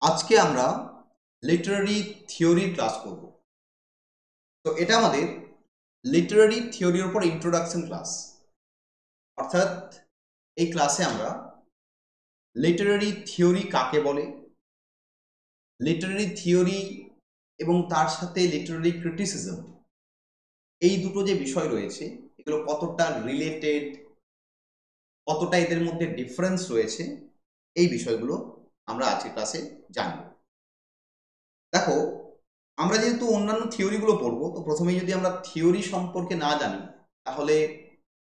আজকে আমরা লিটারারি থিওরির ক্লাস করব। তো এটা আমাদের লিটারারি থিওরির উপর ইন্ট্রোডাকশন ক্লাস, অর্থাৎ এই ক্লাসে আমরা লিটারারি থিওরি কাকে বলে, লিটারারি থিওরি এবং তার সাথে লিটারারি ক্রিটিসিজম, এই দুটো যে বিষয় রয়েছে এগুলো কতটা রিলেটেড, কতটা এদের মধ্যে ডিফারেন্স রয়েছে, এই বিষয়গুলো আমরা আজকের ক্লাসে জানব। দেখো, আমরা যেহেতু অন্যান্য থিওরিগুলো পড়বো, তো প্রথমেই যদি আমরা থিওরি সম্পর্কে না জানি তাহলে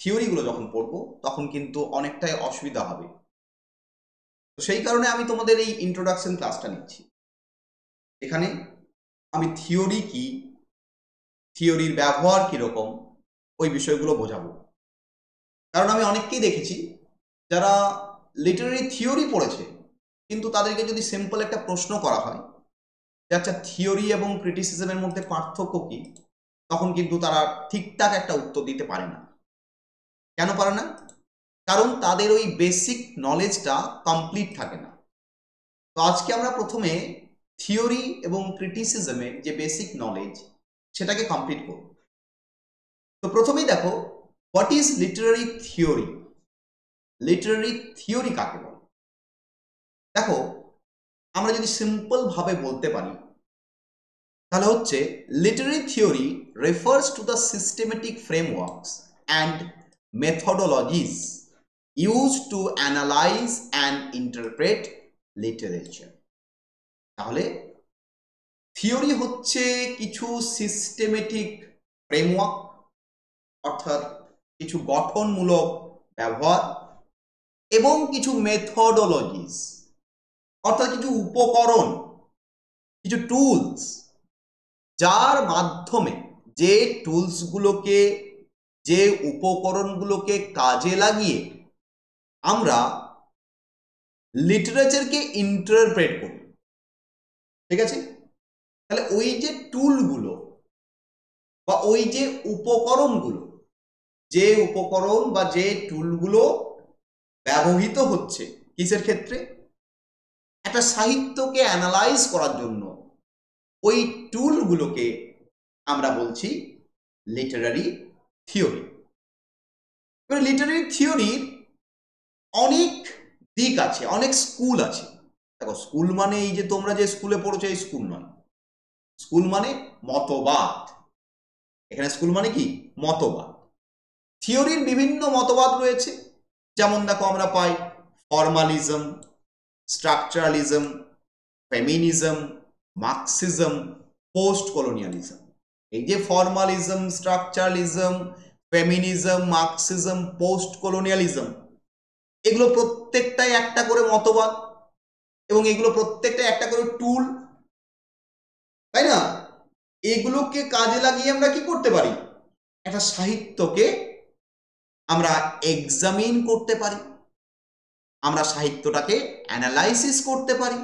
থিওরিগুলো যখন পড়বো তখন কিন্তু অনেকটাই অসুবিধা হবে। তো সেই কারণে আমি তোমাদের এই ইন্ট্রোডাকশন ক্লাসটা নিচ্ছি। এখানে আমি থিওরি কি, থিওরির ব্যবহার কিরকম, ওই বিষয়গুলো বোঝাবো। কারণ আমি অনেককেই দেখেছি যারা লিটারারি থিওরি পড়েছে, কিন্তু তাদেরকে যদি সিম্পল একটা প্রশ্ন করা হয় যে আচ্ছা থিওরি এবং ক্রিটিসিজমের মধ্যে পার্থক্য কি, তখন কিন্তু তারা ঠিকঠাক একটা উত্তর দিতে পারে না। কেন পারে না? কারণ তাদের ওই বেসিক নলেজটা কমপ্লিট থাকে না। তো আজকে আমরা প্রথমে থিওরি এবং ক্রিটিসিজমের যে বেসিক নলেজ সেটাকে কমপ্লিট করব। তো প্রথমেই দেখো, what is Literary theory. Literary theory কাকে বলে? দেখো, আমরা যদি সিম্পল ভাবে বলতে পারি তাহলে হচ্ছে Literary theory refers to the systematic frameworks and methodologies used to analyze and interpret literature। তাহলে থিওরি হচ্ছে কিছু সিস্টেমেটিক ফ্রেমওয়ার্ক, অর্থাৎ কিছু গঠনমূলক ব্যবহার, এবং কিছু মেথডোলজিস, অর্থাৎ কিছু উপকরণ, কিছু টুলস, যার মাধ্যমে যে টুলসগুলোকে, যে উপকরণগুলোকে কাজে লাগিয়ে আমরা লিটারেচারকে ইন্টারপ্রেট করি। ঠিক আছে? তাহলে ওই যে টুলগুলো বা ওই যে উপকরণগুলো, যে উপকরণ বা যে টুলগুলো ব্যবহৃত হচ্ছে কিসের ক্ষেত্রে? একটা সাহিত্যকে অ্যানালাইজ করার জন্য, ওই টুলগুলোকে আমরা বলছি লিটারারি থিওরি। এবার লিটারারি থিওরির অনেক দিক আছে, অনেক স্কুল আছে। দেখো, স্কুল মানে এই যে তোমরা যে স্কুলে পড়েছো এই স্কুল নয়। স্কুল মানে মতবাদ। এখানে স্কুল মানে কি? মতবাদ। থিওরির বিভিন্ন মতবাদ রয়েছে। যেমন দেখো, আমরা পাই formalism, structuralism, feminism, Marxism, post colonialism. এই যে formalism, structuralism, feminism, Marxism, post colonialism, এগুলো প্রত্যেকটাই একটা করে মতবাদ এবং এগুলো প্রত্যেকটাই একটা করে টুল, তাই না? এগুলোকে কাজে লাগিয়ে আমরা কি করতে পারি? একটা সাহিত্যকে আমরা এক্সামিন করতে পারি, আমরা সাহিত্যটাকে অ্যানালাইসিস করতে পারি,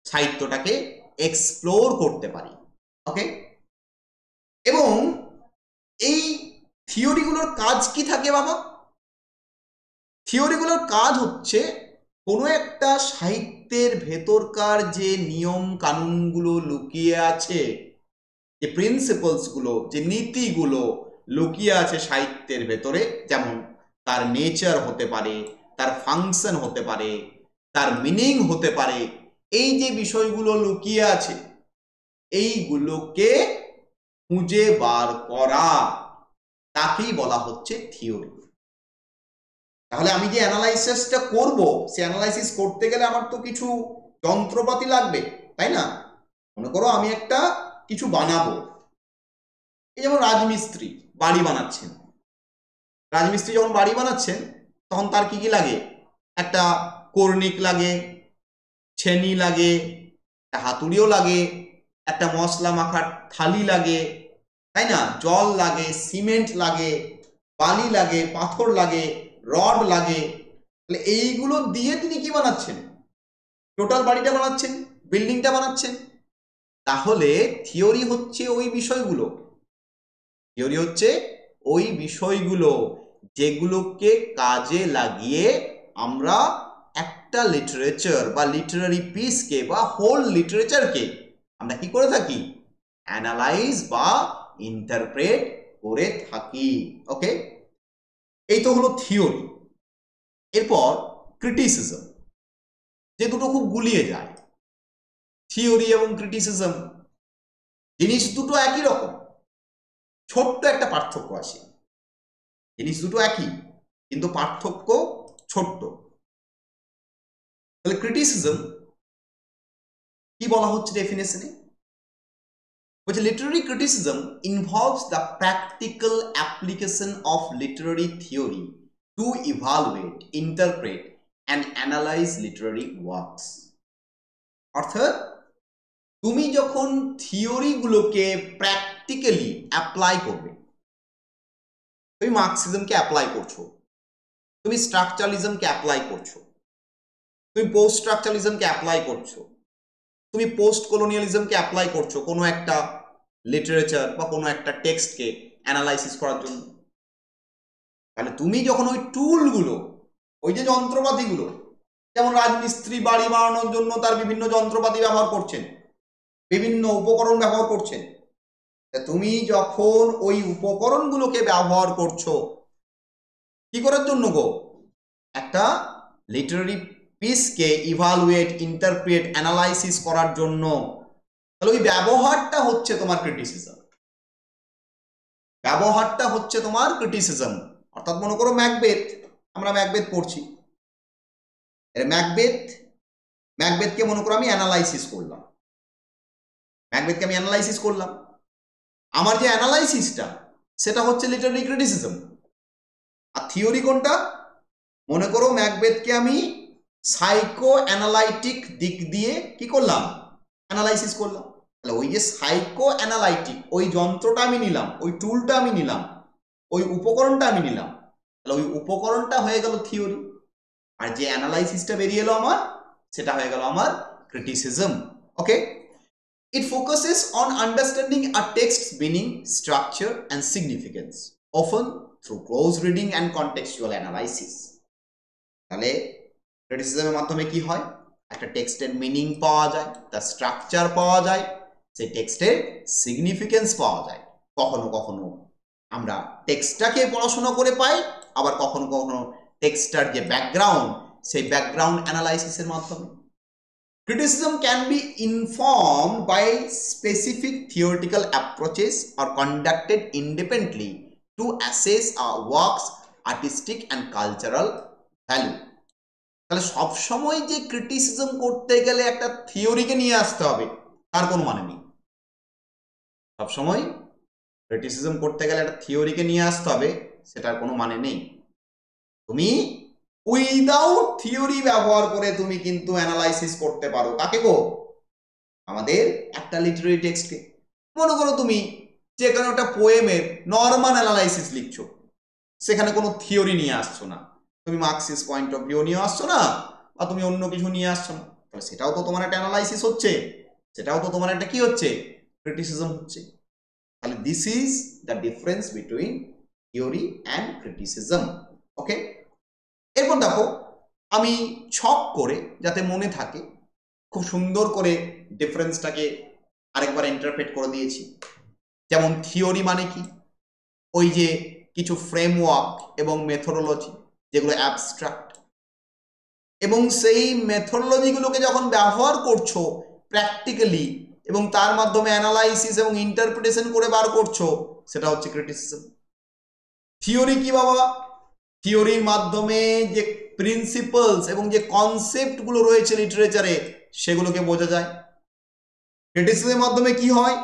সাহিত্যটাকে এক্সপ্লোর করতে পারি। ওকে? এবং এই থিওরিগুলোর কাজ কি থাকে বাবা? থিওরিগুলোর কাজ হচ্ছে কোনো একটা সাহিত্যের ভেতরকার যে নিয়ম কানুনগুলো লুকিয়ে আছে, যে প্রিন্সিপালসগুলো, যে নীতিগুলো লুকিয়ে আছে সাহিত্যের ভেতরে, যেমন তার নেচার হতে পারে, তার ফাংশন হতে পারে, তার মিনিং হতে পারে, এই যে বিষয়গুলো লুকিয়ে আছে এইগুলোকে খুঁজে বার করা, তাকেই বলা হচ্ছে থিওরি। তাহলে আমি যে অ্যানালাইসিসটা করব, সে অ্যানালাইসিস করতে গেলে আমার তো কিছু যন্ত্রপাতি লাগবে, তাই না? মনে করো আমি একটা কিছু বানাবো, এই যেমন রাজমিস্ত্রি বাড়ি বানাচ্ছেন। রাজমিস্ত্রি যখন বাড়ি বানাচ্ছেন তখন তার কি কি লাগে? একটা কর্নিক লাগে, ছেনি লাগে, একটা হাতুড়িও লাগে, একটা মশলা মাখার থালি লাগে, তাই না? জল লাগে, সিমেন্ট লাগে, বালি লাগে, পাথর লাগে, রড লাগে। তাহলে এইগুলো দিয়ে তিনি কি বানাচ্ছেন? টোটাল বাড়িটা বানাচ্ছেন, বিল্ডিংটা বানাচ্ছেন। তাহলে থিওরি হচ্ছে ওই বিষয়গুলো, থিওরি হচ্ছে ওই বিষয়গুলো যেগুলোকে কাজে লাগিয়ে আমরা একটা লিটারেচার বা লিটারারি পিসকে বা হোল লিটারেচারকে আমরা কি করে থাকি, অ্যানালাইজ বা ইন্টারপ্রেট করে থাকি। ওকে, এই তো হলো থিওরি। এরপর ক্রিটিসিজম, যে দুটো খুব গুলিয়ে যায়। থিওরি এবং ক্রিটিসিজম জিনিস দুটো একই রকম, ছোট্ট একটা পার্থক্য আছে। জিনিস দুটো একই কিন্তু পার্থক্য ছোট্ট। তাহলে ক্রিটিসিজম কি বলা হচ্ছে ডেফিনেশনে, বলছে Literary criticism involves the practical application of Literary theory two evaluate, interpret and analyse Literary works. অর্থাৎ তুমি যখন থিওরিগুলোকে প্র্যাকটিক্যালি অ্যাপ্লাই করবে, তুমি মার্কসিজমকে অ্যাপ্লাই করছো, তুমি স্ট্রাকচারালিজমকে অ্যাপ্লাই করছো, তুমি পোস্ট স্ট্রাকচারালিজমকে অ্যাপ্লাই করছো, তুমি পোস্ট কলোনিয়ালিজমকে অ্যাপ্লাই করছো কোনো একটা লিটারেচার বা কোনো একটা টেক্সটকে অ্যানালাইসিস করার জন্য। তাহলে তুমি যখন ওই টুলগুলো, ওই যে যন্ত্রপাতিগুলো, যেমন রাজমিস্ত্রি বাড়ি বানানোর জন্য তার বিভিন্ন যন্ত্রপাতি ব্যবহার করছেন, বিভিন্ন উপকরণ ব্যবহার করছেন, তুমি যখন ওই উপকরণগুলোকে ব্যবহার করছো কি করার জন্য গো, একটা লিটারারি পিসকে ইভালুয়েট, ইন্টারপ্রেট, অ্যানালাইসিস করার জন্য। তাহলে ওই ব্যবহারটা হচ্ছে তোমার ক্রিটিসিজম, ব্যবহারটা হচ্ছে তোমার ক্রিটিসিজম। অর্থাৎ মনে করো ম্যাকবেথ, আমরা ম্যাকবেথ পড়ছি, ম্যাকবেথকে মনে করো আমি অ্যানালাইসিস করলাম, ম্যাকবেথকে আমি অ্যানালাইসিস করলাম, আমার যে অ্যানালাইসিসটা সেটা হচ্ছে লিটারারি ক্রিটিসিজম। আর থিওরি কোনটা, মনে করো ম্যাকবেথকে আমি সাইকো অ্যানালাইটিক দিক দিয়ে কি করলাম, অ্যানালাইসিস করলাম। তাহলে ওই যে সাইকো অ্যানালাইটিক ওই যন্ত্রটা আমি নিলাম, ওই টুলটা আমি নিলাম, ওই উপকরণটা আমি নিলাম, তাহলে ওই উপকরণটা হয়ে গেল থিওরি, আর যে অ্যানালাইসিসটা বেরিয়ে এলো আমার সেটা হয়ে গেল আমার criticism. Okay, it focuses on understanding a text's meaning, structure and significance, often through close reading and contextual analysis. তাহলে ক্রিটিসিজমের মাধ্যমে কি হয়, একটা টেক্সটের মিনিং পাওয়া যায়, তার স্ট্রাকচার পাওয়া যায়, সেই টেক্সটের সিগনিফিকেন্স পাওয়া যায়। কখনো কখনো আমরা টেক্সটটাকে পড়াশোনা করে পাই, আবার কখনো কখনো টেক্সটটার যে ব্যাকগ্রাউন্ড সেই ব্যাকগ্রাউন্ড অ্যানালাইসিসের মাধ্যমে। Criticism can be informed by specific theoretical approaches or conducted independently to assess a work's artistic and cultural value. তাহলে সব সময় যে ক্রিটিসিজম করতে গেলে একটা থিওরিকে নিয়ে আসতে হবে তার কোনো মানে নেই। সব সময় ক্রিটিসিজম করতে গেলে একটা থিওরিকে নিয়ে আসতে হবে সেটার কোনো মানে নেই। তুমি উইদাউট থিওরি ব্যবহার করে তুমি কিন্তু অ্যানালাইসিস করতে পারো। কাকে গো, আমাদের একটা লিটারারি টেক্সটকে। মনে করো তুমি যে কোনো একটা পোয়েমের নর্মাল অ্যানালাইসিস লিখছো, সেখানে কোনো থিওরি নিয়ে আসছো না, তুমি মার্কসিস্ট পয়েন্ট অফ ভিউ নিয়ে আসছো না, বা তুমি অন্য কিছু নিয়ে আসছো না, তাহলে সেটাও তো তোমার একটা অ্যানালাইসিস হচ্ছে, সেটাও তো তোমার একটা কি হচ্ছে, ক্রিটিসিজম হচ্ছে। তাহলে this is the difference between theory and criticism. Okay, এরপর দেখো আমি ছক করে যাতে মনে থাকে খুব সুন্দর করে ডিফারেন্সটাকে আরেকবার ইন্টারপ্রেট করে দিয়েছি। যেমন থিওরি মানে কি, ওই যে কিছু ফ্রেমওয়ার্ক এবং মেথোডোলজি যেগুলো অ্যাবস্ট্রাক্ট, এবং সেই মেথোডোলজিগুলোকে যখন ব্যবহার করছো প্র্যাকটিক্যালি এবং তার মাধ্যমে অ্যানালাইসিস এবং ইন্টারপ্রিটেশন করে বার করছো, সেটা হচ্ছে ক্রিটিসিজম। থিওরি কি বাবা, থিওরির মাধ্যমে যে প্রিন্সিপালস এবং যে কনসেপ্টগুলো রয়েছে লিটারেচারে সেগুলোকে বোঝা যায়। ক্রিটিসিজমের মাধ্যমে কি হয়,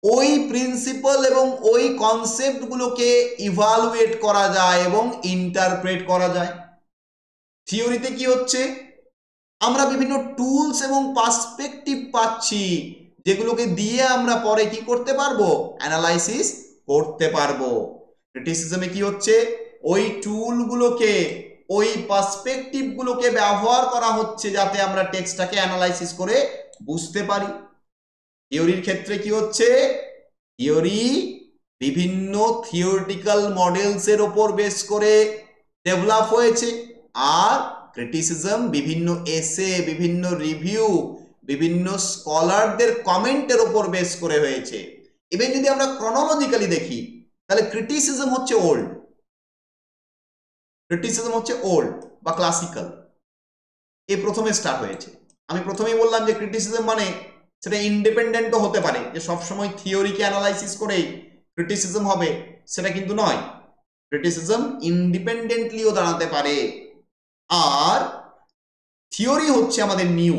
ওই প্রিন্সিপাল এবং ওই কনসেপ্টগুলোকে ইভালুয়েট করা যায় এবং ইন্টারপ্রেট করা যায়। থিওরিতে কি হচ্ছে, আমরা বিভিন্ন টুলস এবং পার্সপেক্টিভ পাচ্ছি যেগুলোকে দিয়ে আমরা পরে কি করতে পারবো, অ্যানালাইসিস করতে পারবো। ক্রিটিসিজমে কি হচ্ছে, ওই টুলগুলোকে ওই পার্সপেক্টিভগুলোকে ব্যবহার করা হচ্ছে যাতে আমরা টেক্সটটাকে অ্যানালাইসিস করে বুঝতে পারি। থিওরির ক্ষেত্রে কি হচ্ছে, থিওরি বিভিন্ন থিওরিটিক্যাল মডেলসের ওপর বেস করে ডেভেলপ হয়েছে, আর ক্রিটিসিজম বিভিন্ন এসে, বিভিন্ন রিভিউ, বিভিন্ন স্কলারদের কমেন্টের উপর বেস করে হয়েছে। ইভেন যদি আমরা ক্রনোলজিক্যালি দেখি তাহলে ক্রিটিসিজম হচ্ছে ওল্ড, ক্রিটিসিজম হচ্ছে ওল্ড বা ক্লাসিক্যাল, এ প্রথমে স্টার্ট হয়েছে। আমি প্রথমেই বললাম যে ক্রিটিসিজম মানে সেটা ইন্ডিপেন্ডেন্টও হতে পারে, যে সবসময় থিওরিকে অ্যানালাইসিস করেই ক্রিটিসিজম হবে সেটা কিন্তু নয়। ক্রিটিসিজম ইন্ডিপেন্ডেন্টলিও দাঁড়াতে পারে। আর থিওরি হচ্ছে আমাদের নিউ।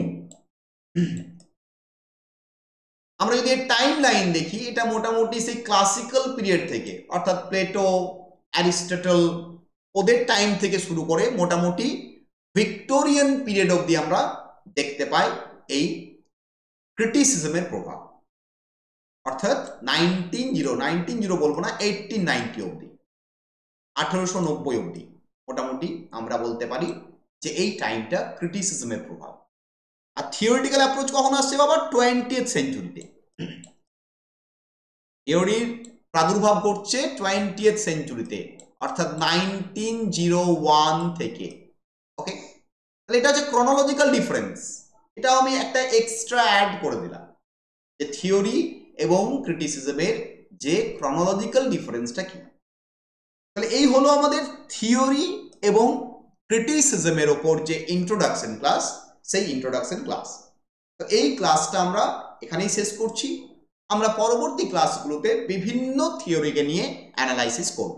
আমরা যদি এর টাইম লাইন দেখি, এটা মোটামুটি সেই ক্লাসিক্যাল পিরিয়ড থেকে, অর্থাৎ প্লেটো, অ্যারিস্টটল, ওদের টাইম থেকে শুরু করে মোটামুটি ভিক্টোরিয়ান পিরিয়ড অবধি আমরা দেখতে পাই এই ক্রিটিসিজমের প্রভাব। অর্থাৎ 1900 বলবো না, 1890 অবধি, 1890 অবধি মোটামুটি আমরা বলতে পারি যে এই টাইমটা ক্রিটিসিজমের প্রভাব। আর থিওরিটিক্যাল অ্যাপ্রোচ কখন আসছে বাবা? 20th সেঞ্চুরিতে। থিওরির প্রাদুর্ভাব ঘটছে 20th সেঞ্চুরিতে, অর্থাৎ 1901 থেকে। ওকে, তাহলে এটা হচ্ছে ক্রনোলজিক্যাল ডিফারেন্স। এটাও আমি একটা এক্সট্রা অ্যাড করে দিলাম যে থিওরি এবং ক্রিটিসিজমের যে ক্রনোলজিক্যাল ডিফারেন্সটা কি। তাহলে এই হলো আমাদের থিওরি এবং ক্রিটিসিজমের ওপর যে ইন্ট্রোডাকশন ক্লাস, সেই ইন্ট্রোডাকশন ক্লাস। তো এই ক্লাসটা আমরা এখানেই শেষ করছি। আমরা পরবর্তী ক্লাসগুলোতে বিভিন্ন থিওরিকে নিয়ে অ্যানালাইসিস করব।